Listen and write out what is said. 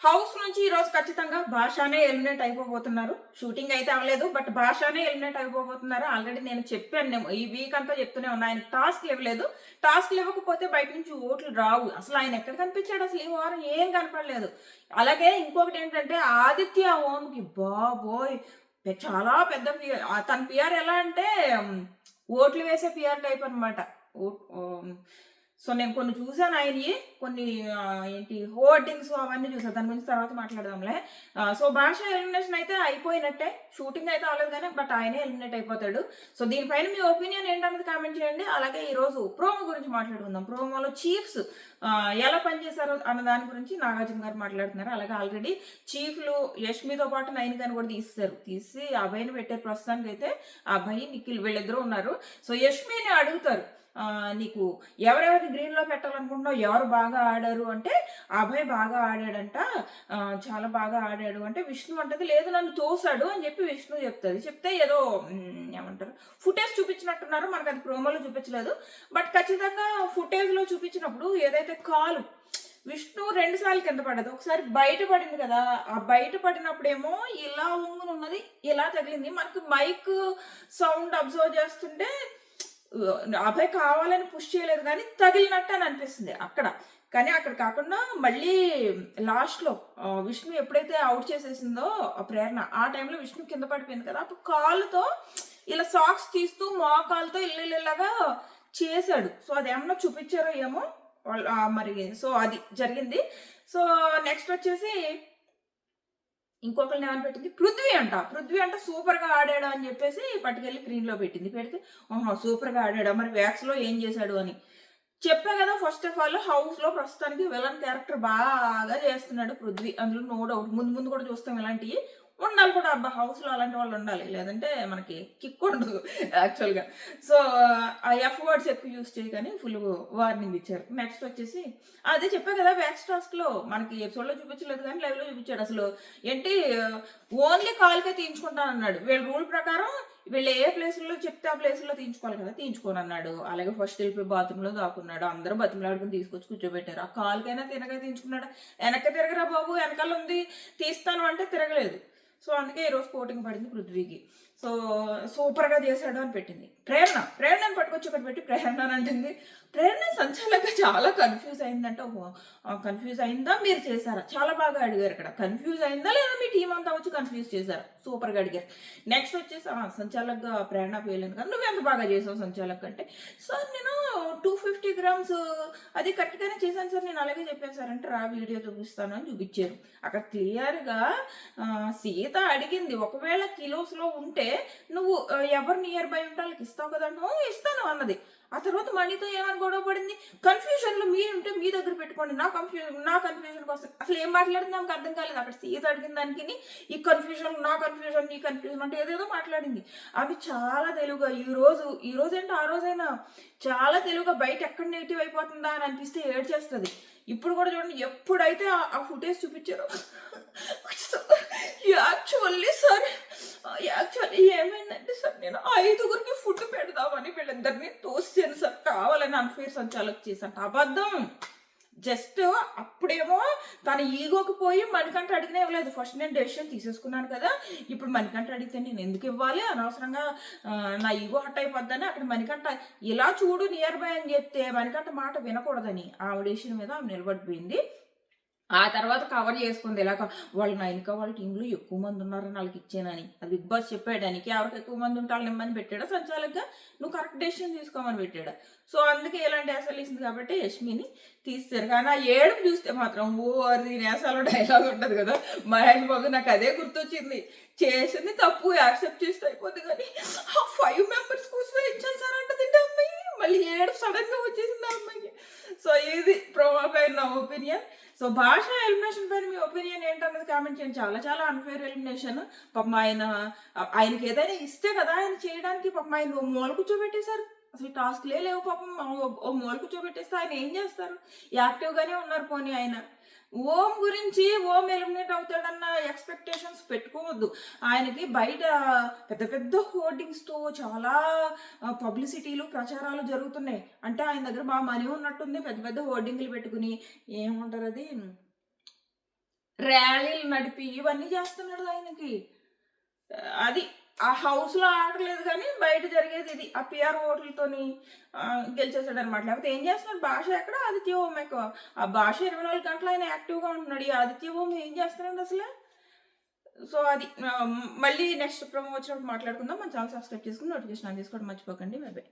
House నుంచి ఈరోజు ఖచ్చితంగా భాషానే ఎలిమినేట్ అయిపోబోతున్నారు. షూటింగ్ అయితే అవ్వలేదు. బట్ భాషానే ఎలిమినేట్ అయిపోబోతున్నారు. ఆల్రెడీ నేను చెప్పాను. ఈ వీక్ అంతా చెప్తూనే ఉన్నా. ఆయనకి టాస్క్లు ఇవ్వలేదు. టాస్క్లు ఇవ్వకపోతే బయట నుంచి ఓట్లు రావు. అసలు ఆయన ఎక్కడ కనిపించాడు? అసలు ఈ వారం ఏం కనపడలేదు. అలాగే ఇంకొకటి ఏంటంటే ఆదిత్య ఓంకి బాబోయ్ చాలా పెద్ద పిఆర్. తన పిఆర్ ఎలా అంటే ఓట్లు వేసే పిఆర్ టైప్ అనమాట. సో నేను కొన్ని చూసాను ఆయనవి, కొన్ని ఏంటి హోర్డింగ్స్ అవన్నీ చూసాను. దాని గురించి తర్వాత మాట్లాడదాంలే. సో భాష ఎలిమినేషన్ అయితే అయిపోయినట్టే. షూటింగ్ అయితే అవ్వలేదు కానీ బట్ ఆయనే ఎలిమినేట్ అయిపోతాడు. సో దీనిపైన మీ ఒపీనియన్ ఏంటన్నది కామెంట్ చేయండి. అలాగే ఈరోజు ప్రోమో గురించి మాట్లాడుకుందాం. ప్రోమోలో చీఫ్స్ ఎలా పనిచేశారో అన్న దాని గురించి నాగార్జున గారు మాట్లాడుతున్నారు. అలాగే ఆల్రెడీ చీఫ్లు యష్మితో పాటు నైన్ గారిని కూడా తీసి అభయ్ని పెట్టారు. ప్రస్తుతానికి అయితే అభయ్ నిఖిల్ వీళ్ళిద్దరూ ఉన్నారు. సో యష్మిని అడుగుతారు, నీకు ఎవరెవరిని గ్రీన్లో పెట్టాలనుకుంటున్నావు, ఎవరు బాగా ఆడారు అంటే అభయ్ బాగా ఆడాడంట, చాలా బాగా ఆడాడు అంటే విష్ణు అంటది లేదు నన్ను తోసాడు అని చెప్పి విష్ణు చెప్తుంది. చెప్తే ఏదో ఏమంటారు ఫుటేజ్ చూపించినట్టున్నారు. మనకు అది ప్రోమోలో చూపించలేదు. బట్ ఖచ్చితంగా ఫుటేజ్లో చూపించినప్పుడు ఏదైతే కాలు విష్ణు 2 సార్లు కింద పడ్డది, ఒకసారి బయట పడింది కదా. ఆ బయట పడినప్పుడేమో ఇలా ఉంగుని ఉన్నది, ఇలా తగిలింది. మనకు మైక్ సౌండ్ అబ్జర్వ్ చేస్తుంటే అభయ్ కావాలని పుష్ చేయలేదు కానీ తగిలినట్టు అని అనిపిస్తుంది అక్కడ. కానీ అక్కడ కాకుండా మళ్ళీ లాస్ట్లో విష్ణు ఎప్పుడైతే అవుట్ చేసేసిందో ప్రేరణ, ఆ టైంలో విష్ణు కింద పడిపోయింది కదా. అప్పుడు కాలుతో ఇలా సాక్స్ తీస్తూ మోకాలతో ఇల్లులాగా చేశాడు. సో అది ఏమన్నా చూపించారో ఏమో మరి. సో అది జరిగింది. సో నెక్స్ట్ వచ్చేసి ఇంకొకరిని ఏమని పెట్టింది, పృథ్వీ అంట సూపర్గా ఆడాడు అని చెప్పేసి పట్టుకెళ్ళి స్క్రీన్లో పెట్టింది. పెడితే సూపర్గా ఆడాడా, మరి వ్యాక్స్లో ఏం చేశాడు అని చెప్పా కదా. ఫస్ట్ ఆఫ్ ఆల్ హౌస్లో ప్రస్తుతానికి విలన్ క్యారెక్టర్ బాగా చేస్తున్నాడు పృథ్వీ, అందులో నో డౌట్. ముందు కూడా చూస్తాం ఇలాంటివి. ఉండాలి కూడా అబ్బా, హౌస్లో అలాంటి వాళ్ళు ఉండాలి, లేదంటే మనకి కిక్ ఉండదు యాక్చువల్గా. సో ఆ ఎఫ్ వర్డ్స్ ఎక్కువ యూజ్ చేయగానే ఫుల్ వార్నింగ్ ఇచ్చారు. నెక్స్ట్ వచ్చేసి అదే చెప్పా కదా, వ్యాక్స్ టాస్క్లో మనకి ఎపిసోడ్లో చూపించలేదు కానీ లైవ్లో చూపించాడు. అసలు ఏంటి ఓన్లీ కాల్కే తీయించుకుంటాను అన్నాడు. వీళ్ళ రూల్ ప్రకారం వీళ్ళు ఏ ప్లేసుల్లో చెప్తే ఆ ప్లేసుల్లో తీయించుకోవాలి కదా, తీయించుకోని అన్నాడు. అలాగే ఫస్ట్ వెళ్ళిపోయి బాత్రూంలో దాక్కున్నాడు. అందరూ బతిమలాడుకుని తీసుకొచ్చి కూర్చోబెట్టారు. ఆ కాలుకైనా తినగా తీయించుకున్నాడు. వెనక్కి తిరగరా బాబు, వెనకాల ఉంది తీస్తాను అంటే తిరగలేదు. సో అందుకే ఈరోజు కోటింగ్ పడింది పృథ్వీకి. సో సూపర్గా చేశాడు అని పెట్టింది. ప్రేరణను పట్టుకొచ్చి ఒకటి పెట్టి ప్రేరణ అని అంటుంది. ప్రేరణ సంచాలక చాలా కన్ఫ్యూజ్ అయిందంటే, కన్ఫ్యూజ్ అయిందా మీరు చేశారా, చాలా బాగా అడిగారు ఇక్కడ. కన్ఫ్యూజ్ అయిందా లేదా మీ టీం అంతా వచ్చి కన్ఫ్యూజ్ చేశారా, సూపర్గా అడిగారు. నెక్స్ట్ వచ్చేసి సంచాలక్గా ప్రేరణ పేయలేదు కదా, నువ్వెంత బాగా చేసావు సంచాలక్ అంటే, సార్ నేను 250 grams అది కరెక్ట్గానే చేశాను సార్, నేను అలాగే చెప్పాను సార్ అంటే రా వీడియో చూపిస్తాను అని చూపించారు. అక్కడ క్లియర్గా సీత అడిగింది, ఒకవేళ కిలోస్లో ఉంటే నువ్వు ఎవరు నియర్ బై ఉంటే వాళ్ళకి ఇస్తావు కదా, ఇస్తాను అన్నది. ఆ తర్వాత మనీతో ఏమని గొడవ పడింది, కన్ఫ్యూజన్లో మీరుంటే మీ దగ్గర పెట్టుకోండి, నా కన్ఫ్యూజన్ కోసం. అసలు ఏం మాట్లాడింది ఆమెకు అర్థం కాలేదు. అక్కడ సీత అడిగిన దానికి ఈ కన్ఫ్యూజన్, నా కన్ఫ్యూజన్, నీ కన్ఫ్యూజన్ అంటే ఏదేదో మాట్లాడింది. అవి చాలా తెలుగుగా ఈ రోజు అంటే ఆ రోజైనా చాలా తెలుగుగా బయట ఎక్కడ నెగిటివ్ అయిపోతుందా అని అనిపిస్తే ఏడ్చేస్తుంది. ఇప్పుడు కూడా చూడండి, ఎప్పుడైతే ఆ ఫుటేజ్ చూపించారో యాక్చువల్లీ ఏమైందంటే సార్, నేను 5గురికి ఫుడ్ పెడదామని వీళ్ళిద్దరిని తోసాను సార్, కావాలని అన్ఫేర్ సంచాలక్ చేశాను. అబద్ధం. జస్ట్ అప్పుడేమో తన ఈగోకి పోయి మణికంఠ అడిగినా ఇవ్వలేదు. ఫస్ట్ నేను డెసిషన్ తీసేసుకున్నాను కదా, ఇప్పుడు మణికంఠ అడిగితే నేను ఎందుకు ఇవ్వాలి, అనవసరంగా నా ఈగో హట్ అయిపోద్దని అక్కడ మణికంఠ ఇలా చూడు నియర్ బై అని చెప్తే మణికంఠ మాట వినకూడదని ఆ డెసిషన్ మీద ఆమె నిలబడిపోయింది. ఆ తర్వాత కవర్ చేసుకుంది ఇలాగ వాళ్ళ నైనిక వాళ్ళ టీంలో ఎక్కువ మంది ఉన్నారని వాళ్ళకి ఇచ్చానని. అది బిగ్ బాస్ చెప్పాడానికి ఎవరికి ఎక్కువ మంది ఉంటారు నిమ్మని పెట్టాడా సంచాలకుగా, నువ్వు కరెక్ట్ డెసిషన్ తీసుకోమని పెట్టాడా. సో అందుకే ఇలాంటి నేసాలు ఇస్తుంది కాబట్టి యష్మిని తీస్తారు. కానీ ఆ ఏడుపు చూస్తే మాత్రం అది నేసాలో డైలాగ్ ఉంటుంది కదా మహేష్ బాబు, నాకు అదే గుర్తొచ్చింది. చేసింది తప్పు యాక్సెప్ట్ చేస్తే అయిపోతుంది కానీ 5 members కోసం ఇచ్చాను సార్ అంటే తింటే అమ్మాయి మళ్ళీ ఏడుపు సడన్గా వచ్చేసింది ఆ అమ్మాయికి. సో ఇది ప్రోమో పైన నా ఒపీనియన్. సో భాష ఎలిమినేషన్ పైన మీ ఒపీనియన్ ఏంటన్నది కామెంట్ చేయండి. చాలా అన్ఫేర్ ఎలిమినేషన్. పాపం ఆయనకి ఏదైనా ఇస్తే కదా ఆయన చేయడానికి, పాపం ఆయన మూల కూర్చోబెట్టేశారు. అసలు టాస్క్లే లేవు పాపం, ఓ మూల కూర్చోబెట్టేస్తే ఆయన ఏం చేస్తారు, యాక్టివ్గానే ఉన్నారు. పోనీ ఆయన ఓం గురించి ఓం ఎలిమినేట్ అవుతాడన్న ఎక్స్పెక్టేషన్స్ పెట్టుకోవద్దు. ఆయనకి బయట పెద్ద హోర్డింగ్స్తో చాలా పబ్లిసిటీలు ప్రచారాలు జరుగుతున్నాయి. అంటే ఆయన దగ్గర బాగా మనీ ఉన్నట్టుంది, పెద్ద హోర్డింగ్లు పెట్టుకుని ఏమంటారు అది ర్యాలీలు నడిపి ఇవన్నీ చేస్తున్నాడు ఆయనకి. అది ఆ హౌస్‌లో ఆడలేదు గానీ, బయట జరిగేది ఇది. ఆ పీఆర్ ఓట్లతోని గెలిచేసాడనమాట. లేకపోతే ఏం చేస్తున్నాడు? భాష ఎక్కడ? ఆదిత్య ఓం ఎక్కువ. ఆ భాష 24 గంటలు ఆయన యాక్టివ్‌గా ఉంటున్నాడు. ఈ ఆదిత్య ఓం ఏం చేస్తున్నాడు అసలు? సో, అది మళ్ళీ నెక్స్ట్ ప్రోమో వచ్చినప్పుడు మాట్లాడుకుందాం. మన ఛానెల్ సబ్స్క్రైబ్ చేసుకొని నోటిఫికేషన్ ఆన్ చేసుకోవడం మర్చిపోకండి. By by.